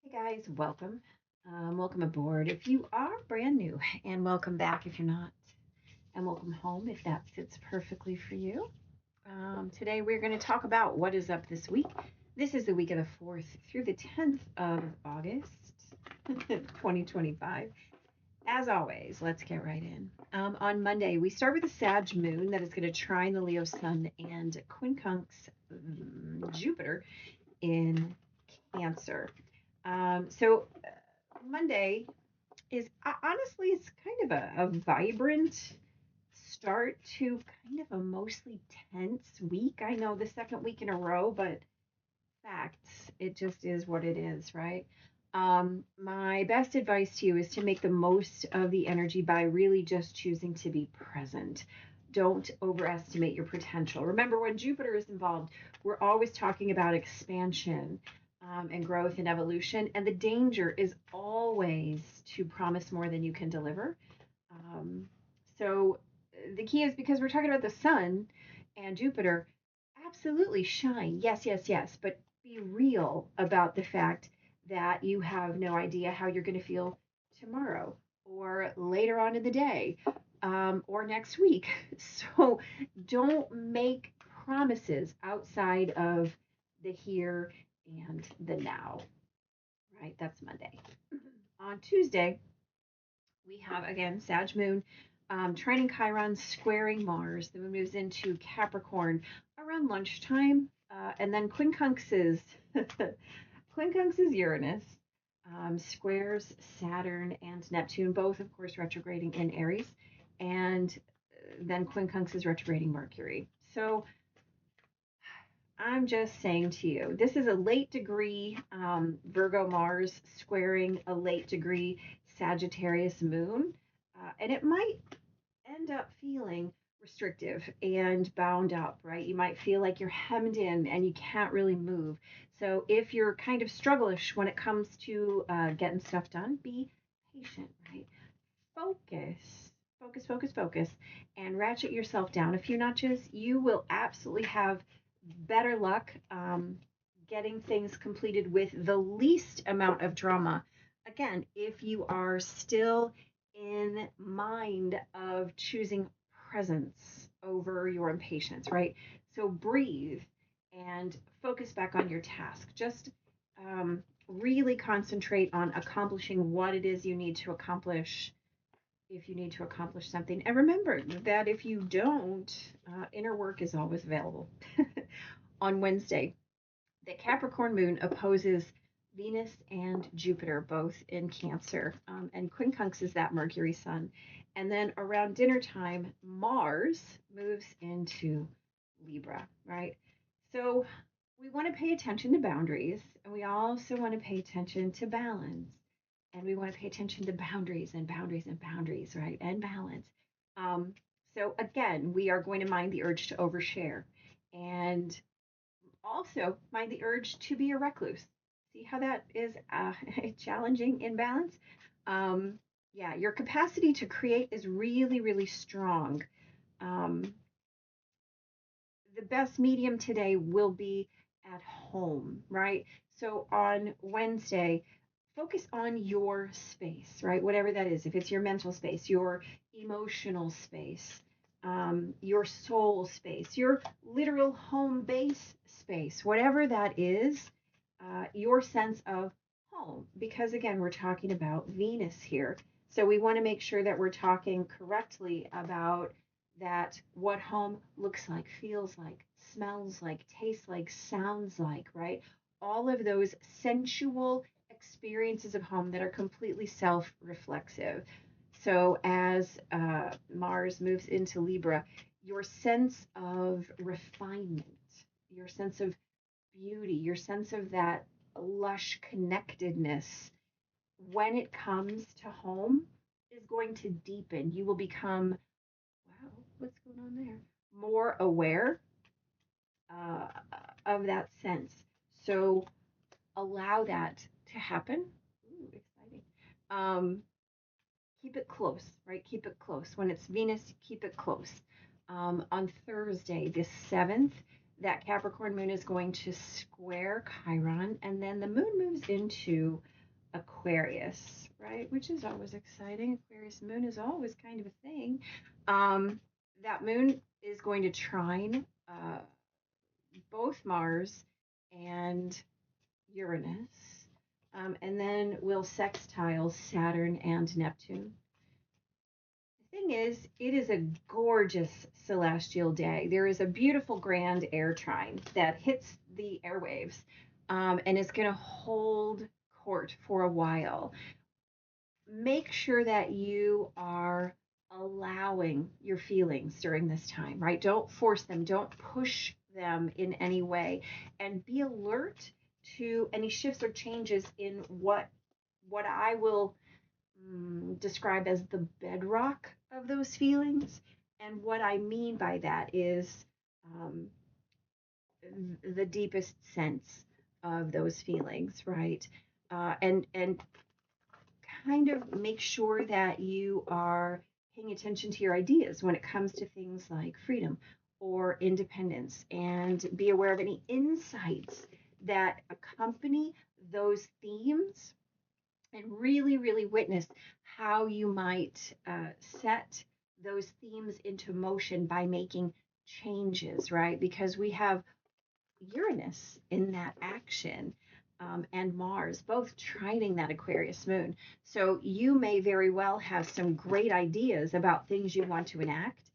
Hey guys, welcome. Welcome aboard if you are brand new, and welcome back if you're not, and welcome home if that fits perfectly for you. Today we're going to talk about what is up this week. This is the week of the 4th through the 10th of August, 2025. As always, let's get right in. On Monday, we start with the Sag moon that is going to trine the Leo sun and quincunx Jupiter in Cancer. So Monday is honestly, it's kind of a vibrant start to kind of a mostly tense week. I know the second week in a row, but facts, it just is what it is, right? My best advice to you is to make the most of the energy by really just choosing to be present. Don't overestimate your potential. Remember, when Jupiter is involved, we're always talking about expansion and growth and evolution. And the danger is always to promise more than you can deliver. Um, so the key is, because we're talking about the sun and Jupiter, absolutely shine. Yes, yes, yes. But be real about the fact that you have no idea how you're going to feel tomorrow or later on in the day or next week. So don't make promises outside of the here and the now, right? That's Monday. On Tuesday, we have again Sag Moon, trining Chiron, squaring Mars. The moon moves into Capricorn around lunchtime, and then quincunx is quincunx is Uranus, squares Saturn and Neptune, both of course retrograding in Aries, and then quincunx is retrograding Mercury. So I'm just saying to you, this is a late degree Virgo Mars squaring a late degree Sagittarius moon. And it might end up feeling restrictive and bound up, right? You might feel like you're hemmed in and you can't really move. So if you're kind of struggleish when it comes to getting stuff done, be patient, right? Focus, and ratchet yourself down a few notches. You will absolutely have better luck getting things completed with the least amount of drama. Again, if you are still in mind of choosing presence over your impatience, right? So breathe and focus back on your task. Just really concentrate on accomplishing what it is you need to accomplish if you need to accomplish something. And remember that if you don't, inner work is always available. On Wednesday, the Capricorn moon opposes Venus and Jupiter, both in Cancer. And quincunx is that Mercury sun. And then around dinner time, Mars moves into Libra, right? So we want to pay attention to boundaries, and we also want to pay attention to balance, and we want to pay attention to boundaries and boundaries and boundaries, right? And balance. Um, so again, we are going to mind the urge to overshare, and also mind the urge to be a recluse. See how that is challenging in balance? Yeah, your capacity to create is really, really strong. Um, the best medium today will be at home, right? So on Wednesday, focus on your space, right? Whatever that is. If it's your mental space, your emotional space, your soul space, your literal home base space, whatever that is, your sense of home. Because again, we're talking about Venus here. So we want to make sure that we're talking correctly about that, what home looks like, feels like, smells like, tastes like, sounds like, right? All of those sensual experiences of home that are completely self reflexive. So as Mars moves into Libra, your sense of refinement, your sense of beauty, your sense of that lush connectedness, when it comes to home, is going to deepen. You will become, wow, what's going on there? More aware uh, of that sense. So allow that to happen. Ooh, exciting. Um, keep it close, right? Keep it close. When it's Venus, keep it close. On Thursday, the 7th, that Capricorn moon is going to square Chiron, and then the moon moves into Aquarius, right? Which is always exciting. Aquarius moon is always kind of a thing. That moon is going to trine both Mars and Uranus, and then will sextile Saturn and Neptune. The thing is, it is a gorgeous celestial day. There is a beautiful grand air trine that hits the airwaves, and it's going to hold court for a while. Make sure that you are allowing your feelings during this time, right? Don't force them, don't push them in any way, and be alert to any shifts or changes in what I will describe as the bedrock of those feelings. And what I mean by that is um, the deepest sense of those feelings, right? And kind of make sure that you are paying attention to your ideas when it comes to things like freedom or independence, and be aware of any insights that accompany those themes, and really, really witness how you might set those themes into motion by making changes, right? Because we have Uranus in that action, and Mars, both trining that Aquarius moon. So you may very well have some great ideas about things you want to enact.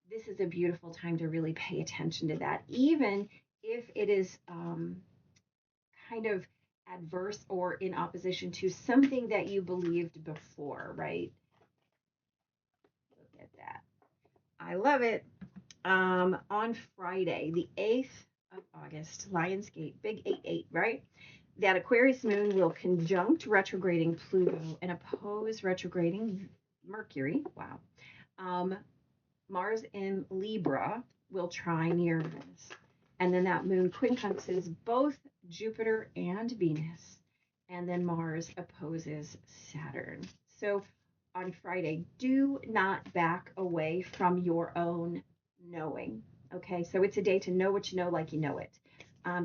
This is a beautiful time to really pay attention to that, even if it is kind of adverse or in opposition to something that you believed before, right? Look at that. I love it. On Friday, the 8th of August, Lionsgate, big 8-8, right? That Aquarius moon will conjunct retrograding Pluto and oppose retrograding Mercury. Wow. Mars in Libra will trine Uranus. And then that moon quincunxes both Jupiter and Venus. And then Mars opposes Saturn. So on Friday, do not back away from your own knowing. Okay, so it's a day to know what you know like you know it.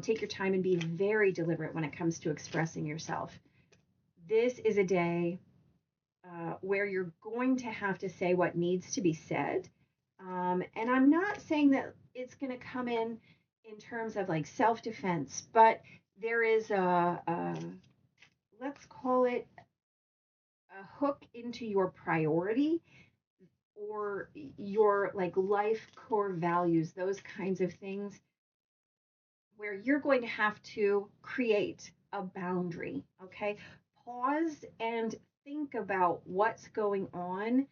Take your time and be very deliberate when it comes to expressing yourself. This is a day where you're going to have to say what needs to be said. And I'm not saying that it's going to come in terms of like self-defense, but there is let's call it a hook into your priority or your like life core values, those kinds of things, where you're going to have to create a boundary. Okay, pause and think about what's going on.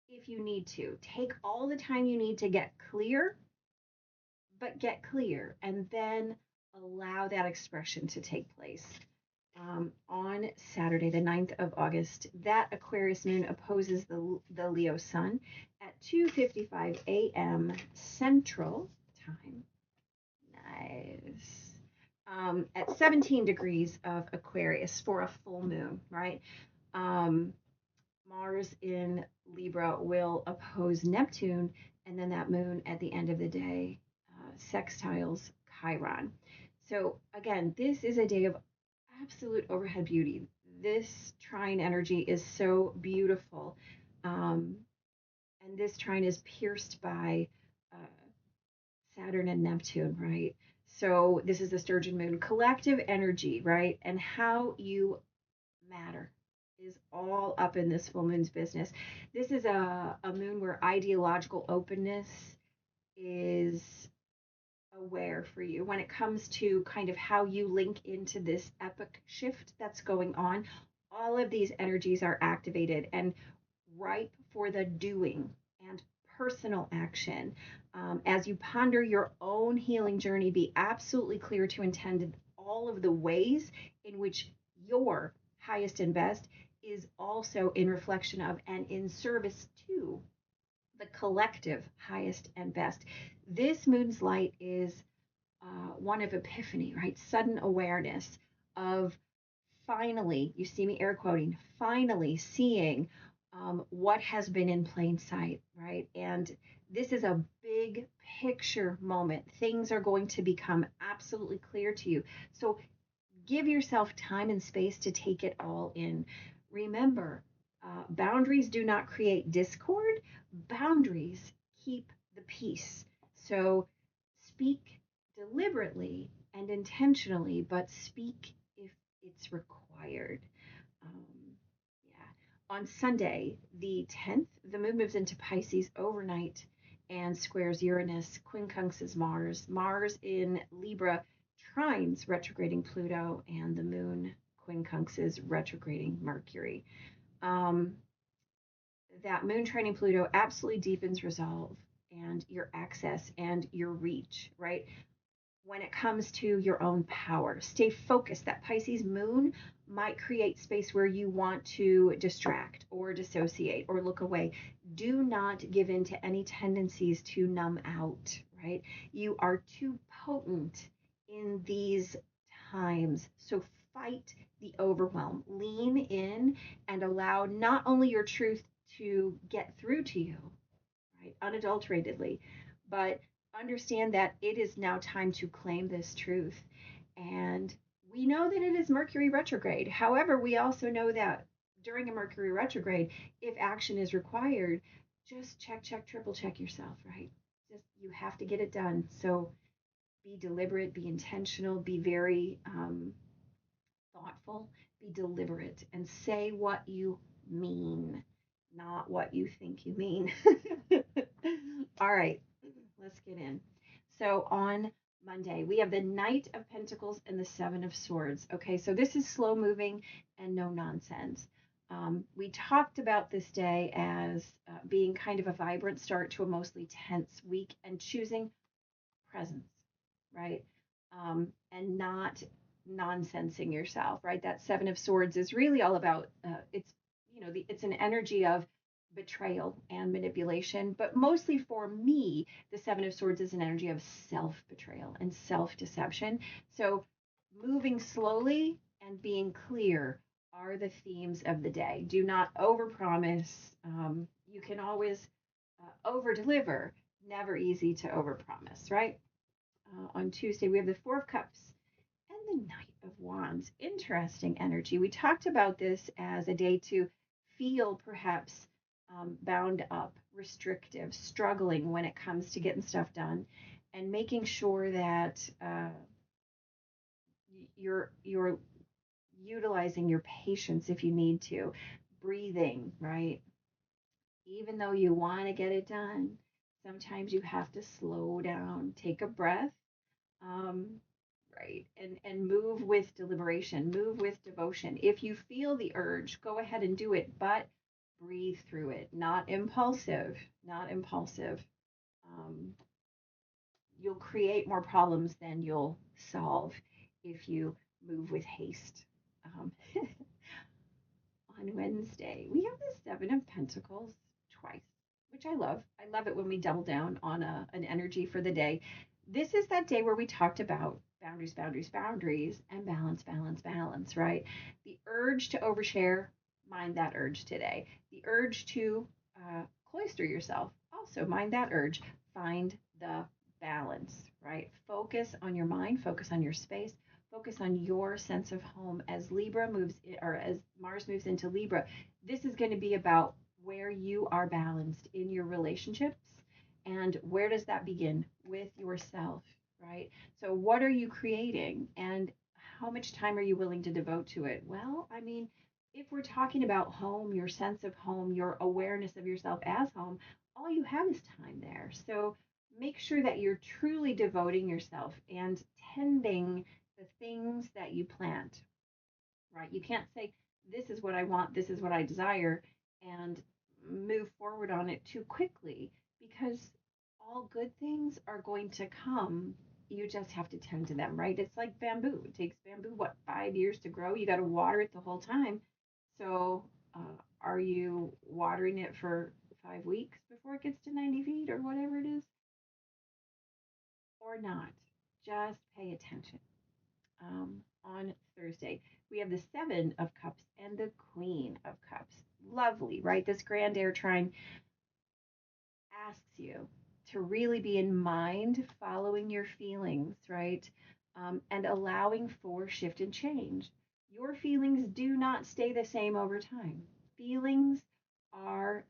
If you need to take all the time you need to get clear, but get clear and then allow that expression to take place. On Saturday, the 9th of August, that Aquarius moon opposes the Leo sun at 2:55 a.m. Central Time. Nice. At 17 degrees of Aquarius for a full moon, right? Mars in Libra will oppose Neptune, and then that moon at the end of the day sextiles Chiron. So again, this is a day of absolute overhead beauty. This trine energy is so beautiful. And this trine is pierced by Saturn and Neptune, right? So this is the Sturgeon moon, collective energy, right? And how you matter is all up in this full moon's business. This is a moon where ideological openness is aware for you when it comes to kind of how you link into this epic shift that's going on. All of these energies are activated and ripe for the doing and personal action. As you ponder your own healing journey, be absolutely clear to intend all of the ways in which your highest and best is also in reflection of and in service to the collective highest and best. This moon's light is one of epiphany, right? Sudden awareness of finally, you see me air quoting, finally seeing what has been in plain sight, right? And this is a big picture moment. Things are going to become absolutely clear to you. So Give yourself time and space to take it all in. Remember, boundaries do not create discord, boundaries keep the peace. So speak deliberately and intentionally, but speak if it's required. Um, yeah. On Sunday, the 10th, the moon moves into Pisces overnight and squares Uranus, quincunxes Mars. Mars in Libra trines retrograding Pluto, and the moon quincunxes retrograding Mercury. Um, that moon trining Pluto absolutely deepens resolve and your access and your reach, right? When it comes to your own power. Stay focused. That Pisces moon might create space where you want to distract or dissociate or look away. Do not give in to any tendencies to numb out, right? You are too potent in these times. So fight the overwhelm. Lean in and allow not only your truth to get through to you, right, unadulteratedly, but understand that it is now time to claim this truth. And we know that it is Mercury retrograde. However, we also know that during a Mercury retrograde, if action is required, just check, triple check yourself, right? Just you have to get it done. So be deliberate, be intentional, be very thoughtful, be deliberate, and say what you mean, not what you think you mean. All right, let's get in. So on Monday, we have the Knight of Pentacles and the Seven of Swords. Okay, so this is slow moving and no nonsense. We talked about this day as being kind of a vibrant start to a mostly tense week and choosing presence, right? And not nonsensing yourself, right? That Seven of Swords is really all about it's it's an energy of betrayal and manipulation, but mostly for me, the Seven of Swords is an energy of self betrayal and self deception. So moving slowly and being clear are the themes of the day. Do not overpromise. You can always over deliver. Never easy to overpromise, right? On Tuesday, we have the Four of Cups and the Knight of Wands. Interesting energy. We talked about this as a day to feel perhaps bound up, restrictive, struggling when it comes to getting stuff done, and making sure that you're utilizing your patience if you need to, breathing, right? Even though you want to get it done, sometimes you have to slow down, take a breath, um, right, and move with deliberation, move with devotion. If you feel the urge, go ahead and do it, but breathe through it. Not impulsive, not impulsive. Um, you'll create more problems than you'll solve if you move with haste. Um, on Wednesday, we have the Seven of Pentacles twice, which I love. I love it when we double down on an energy for the day. This is that day where we talked about boundaries, boundaries, boundaries, and balance, balance, balance, right? The urge to overshare, mind that urge today. The urge to cloister yourself, also mind that urge. Find the balance, right? Focus on your mind, focus on your space, focus on your sense of home as Libra moves or as Mars moves into Libra. This is going to be about where you are balanced in your relationships, and where does that begin? With yourself, right? So what are you creating, and how much time are you willing to devote to it? Well, I mean, if we're talking about home, your sense of home, your awareness of yourself as home, all you have is time there. So make sure that you're truly devoting yourself and tending the things that you plant, right? You can't say, this is what I want, this is what I desire, and move forward on it too quickly, because all good things are going to come. You just have to tend to them, right? It's like bamboo. It takes bamboo, what, 5 years to grow? You got to water it the whole time. So, are you watering it for 5 weeks before it gets to 90 feet or whatever it is? Or not? Just pay attention. On Thursday, we have the Seven of Cups and the Queen of Cups. Lovely, right? This grand air trine asks you to really be in mind, following your feelings, right? and allowing for shift and change. Your feelings do not stay the same over time. Feelings are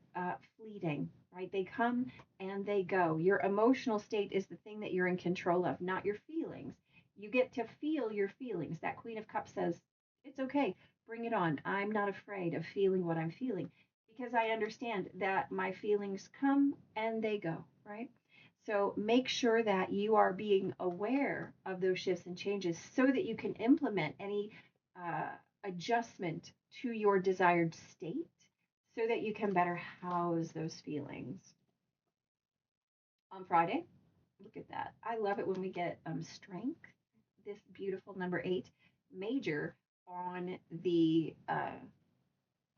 fleeting, right? They come and they go. Your emotional state is the thing that you're in control of, not your feelings. You get to feel your feelings. That Queen of Cups says, it's okay, bring it on. I'm not afraid of feeling what I'm feeling because I understand that my feelings come and they go, right? So make sure that you are being aware of those shifts and changes so that you can implement any uh, adjustment to your desired state so that you can better house those feelings. On Friday, look at that. I love it when we get strength, this beautiful number 8 major on the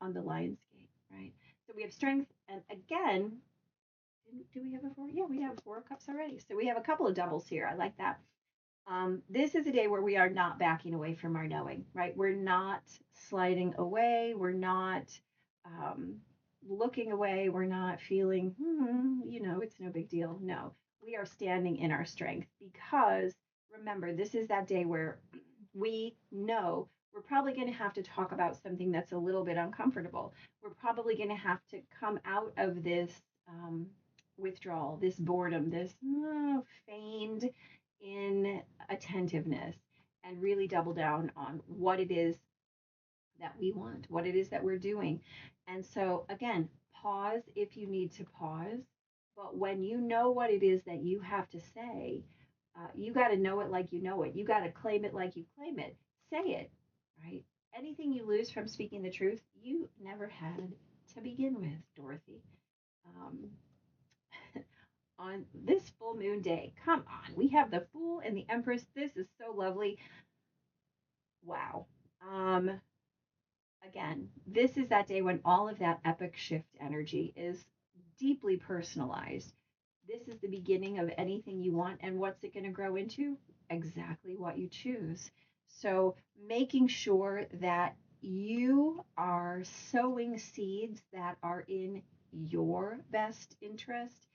Lionsgate, right? So we have strength, and again, do we have a 4? Yeah, we have 4 cups already. So we have a couple of doubles here. I like that. This is a day where we are not backing away from our knowing, right? We're not sliding away. We're not um, looking away. We're not feeling, it's no big deal. No, we are standing in our strength because remember, this is that day where we know we're probably going to have to talk about something that's a little bit uncomfortable. We're probably going to have to come out of this withdrawal, this boredom, this feigned inattentiveness, and really double down on what it is that we want, what it is that we're doing. And so, again, pause if you need to pause. But when you know what it is that you have to say, you got to know it like you know it. You got to claim it like you claim it. Say it, right? Anything you lose from speaking the truth, you never had to begin with, Dorothy. Um, on this full moon day. Come on, we have the Fool and the Empress. This is so lovely. Wow. Um, Again, this is that day when all of that epic shift energy is deeply personalized. This is the beginning of anything you want, and what's it going to grow into? Exactly what you choose. So, making sure that you are sowing seeds that are in your best interest,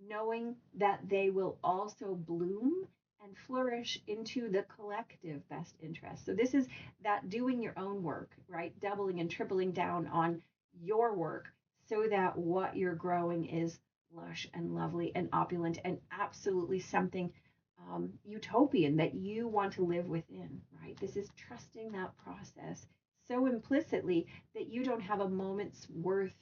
knowing that they will also bloom and flourish into the collective best interest. So, this is that doing your own work, right? Doubling and tripling down on your work so that what you're growing is lush and lovely and opulent and absolutely something utopian that you want to live within, right? This is trusting that process so implicitly that you don't have a moment's worth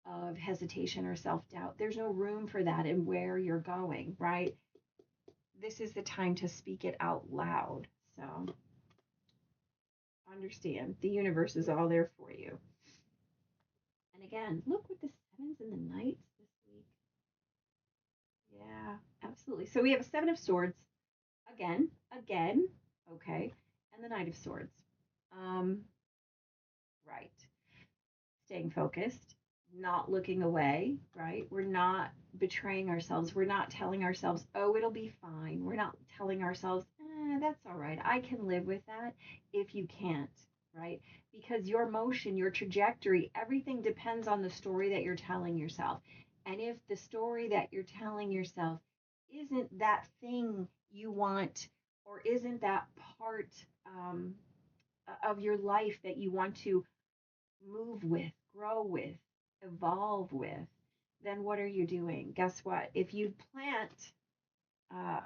of hesitation or self doubt. There's no room for that in where you're going, right? This is the time to speak it out loud. So understand the universe is all there for you. And again, look with the sevens and the knights this week. Yeah, absolutely. So we have a 7 of Swords again, okay, and the Knight of Swords. Um, right. Staying focused, not looking away, right? We're not betraying ourselves. We're not telling ourselves, oh, it'll be fine. We're not telling ourselves, that's all right. I can live with that if you can't, right? Because your motion, your trajectory, everything depends on the story that you're telling yourself. And if the story that you're telling yourself isn't that thing you want or isn't that part of your life that you want to move with, grow with, evolve with, then what are you doing? Guess what? If you plant uh,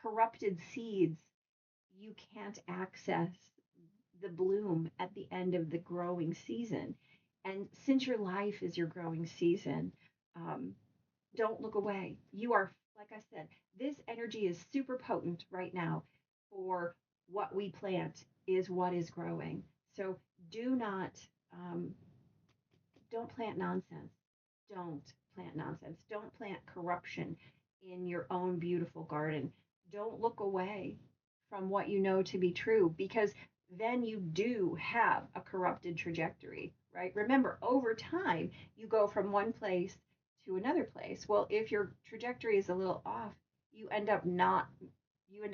corrupted seeds, you can't access the bloom at the end of the growing season. And since your life is your growing season, um, don't look away. You are, like I said, this energy is super potent right now for what we plant is what is growing. So do not um, don't plant nonsense. Don't plant nonsense. Don't plant corruption in your own beautiful garden. Don't look away from what you know to be true because then you do have a corrupted trajectory, right? Remember, over time, you go from one place to another place. Well, if your trajectory is a little off, you end up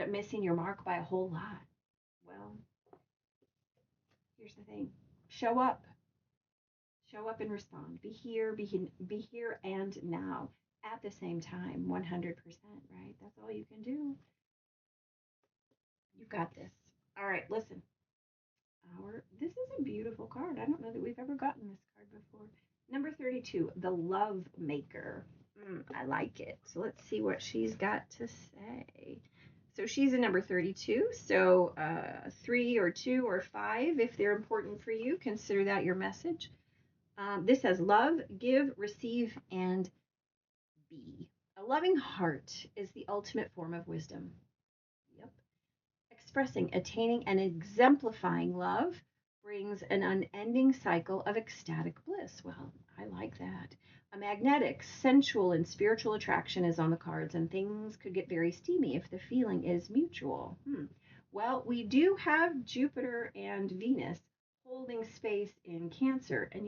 missing your mark by a whole lot. Well, here's the thing. Show up. Show up and respond. Be here and now at the same time, 100%, right? That's all you can do. You got this. All right, listen. This is a beautiful card. I don't know that we've ever gotten this card before. Number 32, the Love Maker. I like it. So let's see what she's got to say. So she's a number 32. So 3 or 2 or 5, if they're important for you, consider that your message. This says love, give, receive, and be. A loving heart is the ultimate form of wisdom. Yep. Expressing, attaining, and exemplifying love brings an unending cycle of ecstatic bliss. Well, I like that. A magnetic, sensual, and spiritual attraction is on the cards, and things could get very steamy if the feeling is mutual. Well, we do have Jupiter and Venus holding space in Cancer, and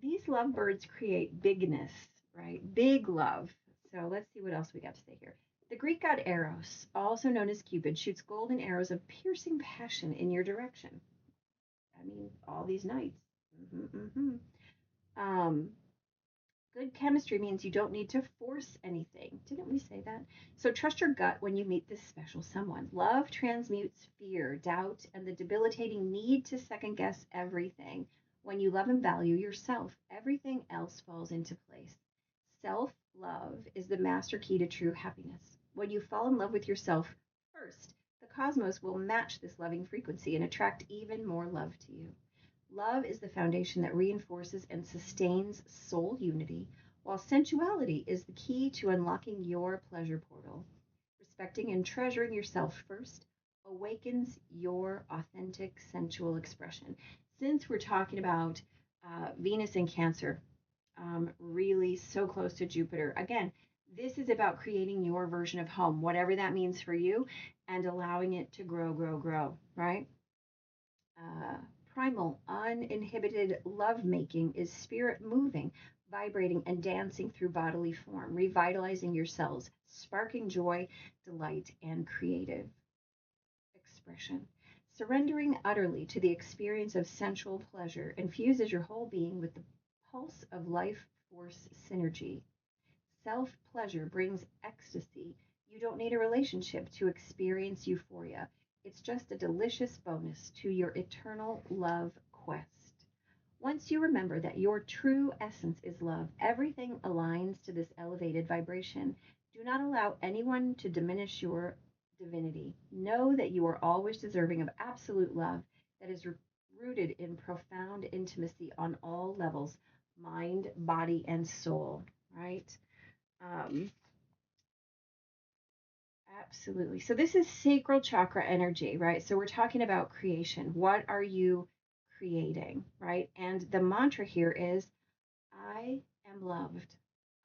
these lovebirds create bigness, right? Big love. So let's see what else we got to say here. The Greek god Eros, also known as Cupid, shoots golden arrows of piercing passion in your direction. I mean, all these nights. Um, Good chemistry means you don't need to force anything. Didn't we say that? So trust your gut when you meet this special someone. Love transmutes fear, doubt, and the debilitating need to second guess everything. When you love and value yourself, everything else falls into place. Self love is the master key to true happiness. When you fall in love with yourself first, the cosmos will match this loving frequency and attract even more love to you. Love is the foundation that reinforces and sustains soul unity, while sensuality is the key to unlocking your pleasure portal. Respecting and treasuring yourself first awakens your authentic sensual expression. Since we're talking about Venus in Cancer, really so close to Jupiter, again, this is about creating your version of home, whatever that means for you, and allowing it to grow, grow, grow, right? Uh, Primal, uninhibited lovemaking is spirit moving, vibrating, and dancing through bodily form, revitalizing your cells, sparking joy, delight, and creative expression. Surrendering utterly to the experience of sensual pleasure infuses your whole being with the pulse of life force synergy. Self pleasure brings ecstasy. You don't need a relationship to experience euphoria. It's just a delicious bonus to your eternal love quest. Once you remember that your true essence is love, everything aligns to this elevated vibration. Do not allow anyone to diminish your divinity. Know that you are always deserving of absolute love that is rooted in profound intimacy on all levels, mind, body, and soul, right? Um, Absolutely. So this is sacral chakra energy, right? So we're talking about creation. What are you creating, right? And the mantra here is I am loved.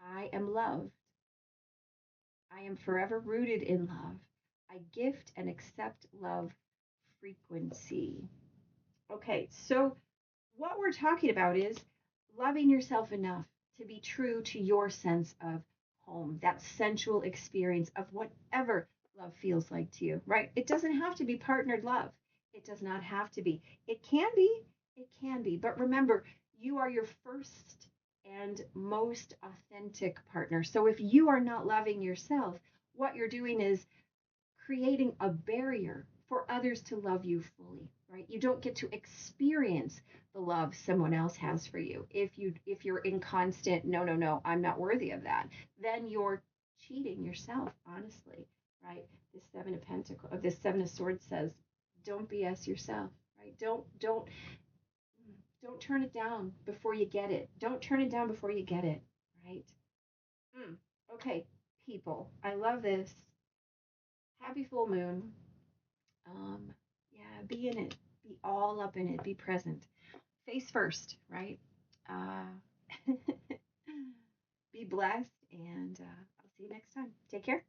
I am loved. I am forever rooted in love. I gift and accept love frequency. Okay, so what we're talking about is loving yourself enough to be true to your sense of home, that sensual experience of whatever love feels like to you, right? It doesn't have to be partnered love. It does not have to be. It can be. It can be. But remember, you are your first and most authentic partner. So if you are not loving yourself, what you're doing is creating a barrier for others to love you fully, right? You don't get to experience the love someone else has for you. If you're in constant no, no, no, I'm not worthy of that, then you're cheating yourself, honestly, right? This seven of swords says, don't BS yourself, right? Don't turn it down before you get it. Don't turn it down before you get it, right? Mm. Okay, people, I love this. Happy full moon. Um, yeah, be in it. Be all up in it. Be present. Face first, right? Uh, be blessed, and I'll see you next time. Take care.